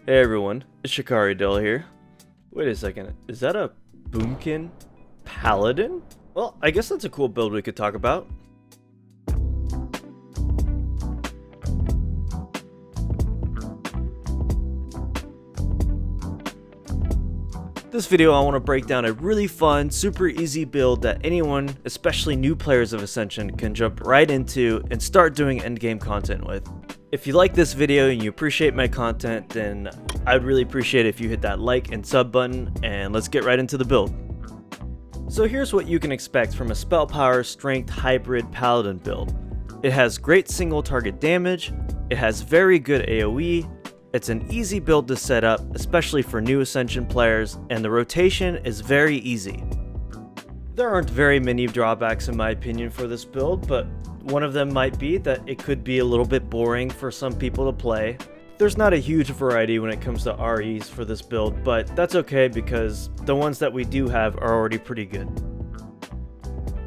Hey everyone, it's Shikari Dill here. Wait a second, is that a Boomkin Paladin? Well, I guess that's a cool build we could talk about. This video I want to break down a really fun, super easy build that anyone, especially new players of Ascension, can jump right into and start doing endgame content with. If you like this video and you appreciate my content, then I'd really appreciate it if you hit that like and sub button, and let's get right into the build. So here's what you can expect from a spell power strength hybrid paladin build. It has great single target damage, it has very good AoE, it's an easy build to set up, especially for new Ascension players, and the rotation is very easy. There aren't very many drawbacks in my opinion for this build, but one of them might be that it could be a little bit boring for some people to play. There's not a huge variety when it comes to REs for this build, but that's okay because the ones that we do have are already pretty good.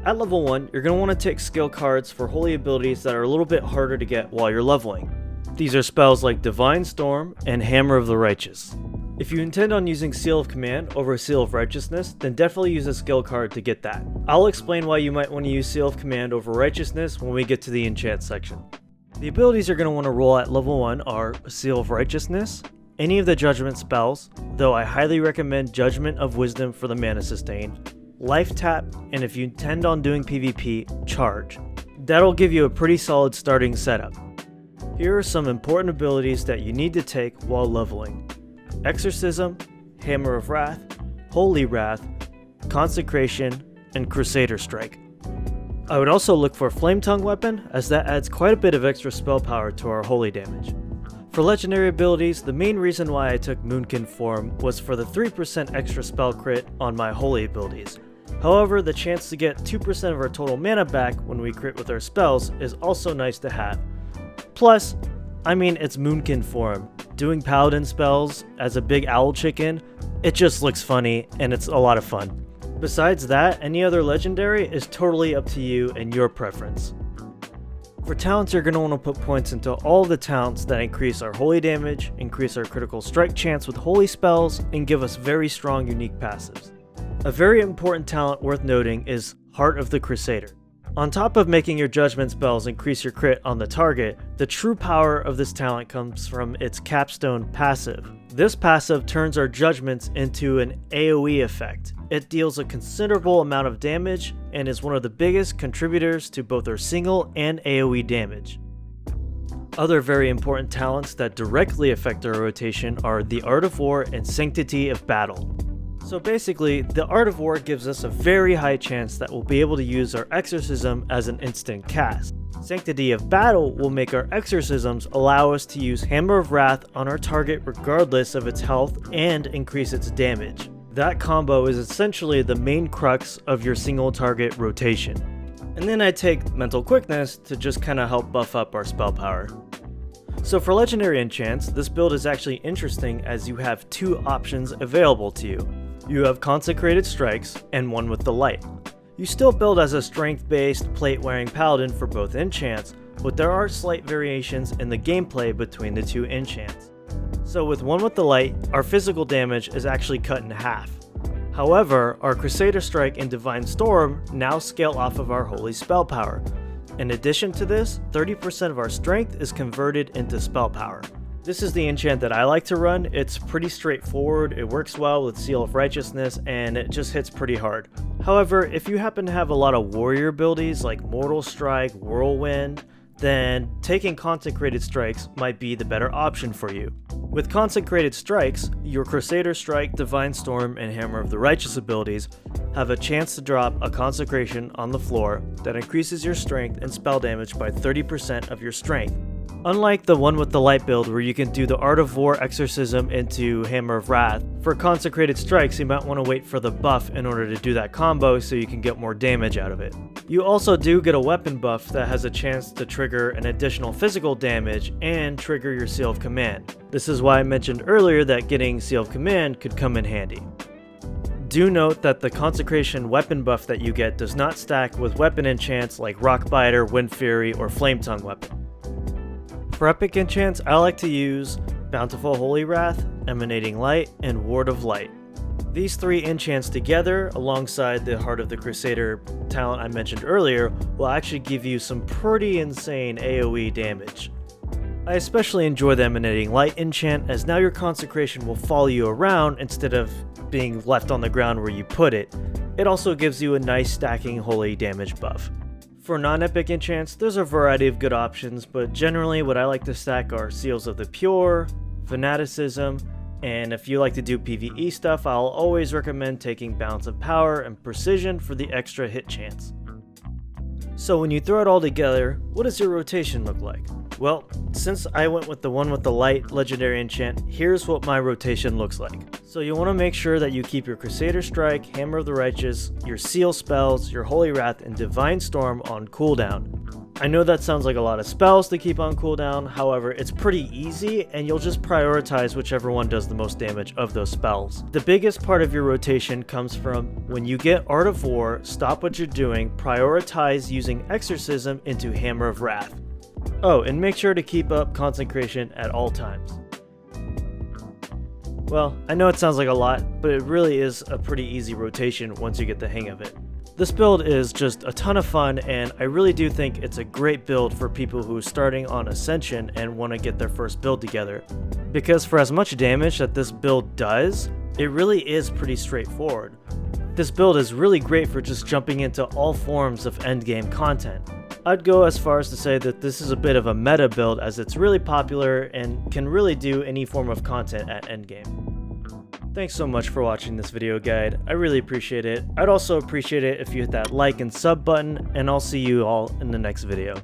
At level 1, you're going to want to take skill cards for holy abilities that are a little bit harder to get while you're leveling. These are spells like Divine Storm and Hammer of the Righteous. If you intend on using Seal of Command over Seal of Righteousness, then definitely use a skill card to get that. I'll explain why you might want to use Seal of Command over Righteousness when we get to the Enchants section. The abilities you're going to want to roll at level 1 are Seal of Righteousness, any of the Judgment spells, though I highly recommend Judgment of Wisdom for the mana sustain, Life Tap, and if you intend on doing PvP, Charge. That'll give you a pretty solid starting setup. Here are some important abilities that you need to take while leveling. Exorcism, Hammer of Wrath, Holy Wrath, Consecration, and Crusader Strike. I would also look for Flame Tongue Weapon, as that adds quite a bit of extra spell power to our holy damage. For legendary abilities, the main reason why I took Moonkin form was for the 3% extra spell crit on my holy abilities. However, the chance to get 2% of our total mana back when we crit with our spells is also nice to have. Plus, it's Moonkin form. Doing paladin spells as a big owl chicken, it just looks funny and it's a lot of fun. Besides that, any other legendary is totally up to you and your preference. For talents, you're going to want to put points into all the talents that increase our holy damage, increase our critical strike chance with holy spells, and give us very strong unique passives. A very important talent worth noting is Heart of the Crusader. On top of making your judgment spells increase your crit on the target, the true power of this talent comes from its capstone passive. This passive turns our judgments into an AoE effect. It deals a considerable amount of damage and is one of the biggest contributors to both our single and AoE damage. Other very important talents that directly affect our rotation are the Art of War and Sanctity of Battle. So basically, the Art of War gives us a very high chance that we'll be able to use our Exorcism as an instant cast. Sanctity of Battle will make our exorcisms allow us to use Hammer of Wrath on our target regardless of its health and increase its damage. That combo is essentially the main crux of your single target rotation. And then I take Mental Quickness to just kind of help buff up our spell power. So for legendary enchants, this build is actually interesting as you have two options available to you. You have Consecrated Strikes and one with the Light. You still build as a strength-based, plate-wearing paladin for both enchants, but there are slight variations in the gameplay between the two enchants. So with one with the Light, our physical damage is actually cut in half. However, our Crusader Strike and Divine Storm now scale off of our holy spell power. In addition to this, 30% of our strength is converted into spell power. This is the enchant that I like to run. It's pretty straightforward, it works well with Seal of Righteousness, and it just hits pretty hard. However, if you happen to have a lot of warrior abilities like Mortal Strike, Whirlwind, then taking Consecrated Strikes might be the better option for you. With Consecrated Strikes, your Crusader Strike, Divine Storm, and Hammer of the Righteous abilities have a chance to drop a Consecration on the floor that increases your strength and spell damage by 30% of your strength. Unlike the one with the Light build where you can do the Art of War Exorcism into Hammer of Wrath, for Consecrated Strikes you might want to wait for the buff in order to do that combo so you can get more damage out of it. You also do get a weapon buff that has a chance to trigger an additional physical damage and trigger your Seal of Command. This is why I mentioned earlier that getting Seal of Command could come in handy. Do note that the Consecration weapon buff that you get does not stack with weapon enchants like Rockbiter, Wind Fury, or Flame Tongue Weapon. For epic enchants, I like to use Bountiful Holy Wrath, Emanating Light, and Ward of Light. These 3 enchants together, alongside the Heart of the Crusader talent I mentioned earlier, will actually give you some pretty insane AoE damage. I especially enjoy the Emanating Light enchant, as now your Consecration will follow you around instead of being left on the ground where you put it. It also gives you a nice stacking holy damage buff. For non-epic enchants, there's a variety of good options, but generally what I like to stack are Seals of the Pure, Fanaticism, and if you like to do PvE stuff, I'll always recommend taking Balance of Power and Precision for the extra hit chance. So when you throw it all together, what does your rotation look like? Well, since I went with the one with the light legendary enchant, here's what my rotation looks like. So you want to make sure that you keep your Crusader Strike, Hammer of the Righteous, your Seal spells, your Holy Wrath, and Divine Storm on cooldown. I know that sounds like a lot of spells to keep on cooldown, however, it's pretty easy and you'll just prioritize whichever one does the most damage of those spells. The biggest part of your rotation comes from when you get Art of War, stop what you're doing, prioritize using Exorcism into Hammer of Wrath. Oh, and make sure to keep up Consecration at all times. Well, I know it sounds like a lot, but it really is a pretty easy rotation once you get the hang of it. This build is just a ton of fun, and I really do think it's a great build for people who are starting on Ascension and want to get their first build together. Because for as much damage that this build does, it really is pretty straightforward. This build is really great for just jumping into all forms of endgame content. I'd go as far as to say that this is a bit of a meta build, as it's really popular and can really do any form of content at endgame. Thanks so much for watching this video guide, I really appreciate it. I'd also appreciate it if you hit that like and sub button, and I'll see you all in the next video.